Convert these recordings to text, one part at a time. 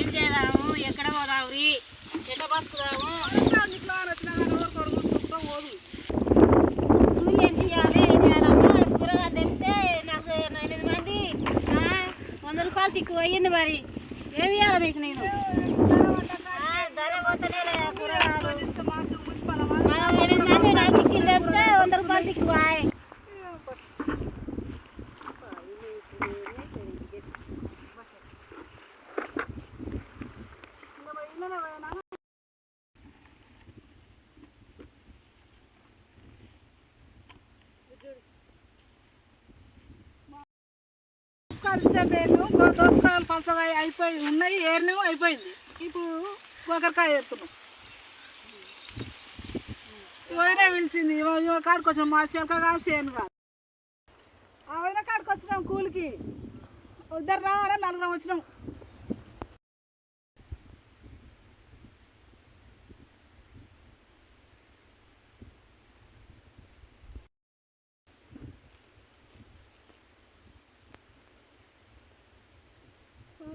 ఏం చేద్దాము, ఎక్కడ పోదాము, ఎట్లా బతుకుదాము, ఏం చేయాలి, ఏం చేయాలమ్మా. కూరగాయలు తెస్తే నాకు 8 మంది 100 రూపాయలు తిక్కు అయ్యింది. మరి ఏమి ఇవ్వాలి మీకు నేను? ధర పోతలే కూరగాయలు. 8 మంది 4 టిక్కీలు తెస్తే 100 రూపాయలు తిక్కు. దోసకాయలు పలసగా అయిపోయి ఉన్నాయి, ఏరినేమో అయిపోయింది. ఇప్పుడు గోకరకాయ ఏరుతున్నాం. ఇవైనా పిలిచింది, కాడికి వచ్చాం. మా చెలక కాదు, చేను కాదు. అవైనా కాడికి వచ్చినాం కూలికి. 2 రావాలి, 4 వచ్చినాం.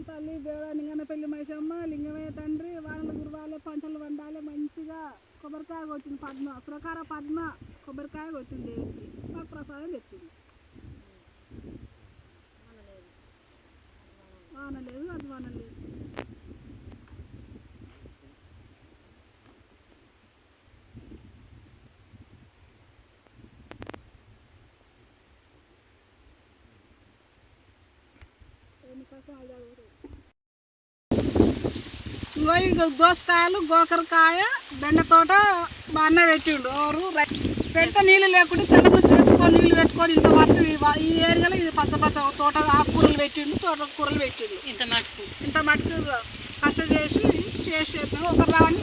తల్లి దేవ లింగనపల్లి మైసమ్మ, లింగమే తండ్రి, వానలు గురవాలి, పంటలు వండాలి మంచిగా. కొబ్బరికాయ కొట్టింది పద్మ, ప్రకార పద్మ కొబ్బరికాయ కొట్టింది దేవుడికి. మాకు ప్రసాదం తెచ్చింది. వాన లేదు, అది వాన లేదు. దోసకాయలు, గోకరకాయ, బెండ తోట బాగానే పెట్టిండు. ఎవరు పెడితే నీళ్ళు లేకుండా చెల్లగుచ్చి పెట్టుకొని నీళ్ళు పెట్టుకొని ఇంత వరకు ఈ ఏరియాలో ఇది పచ్చ తోట ఆకుకూరలు పెట్టిండు, తోట కూరలు పెట్టిండు. ఇంత మటుకు కష్టం చేసి చేసేస్తాం. 1 రావని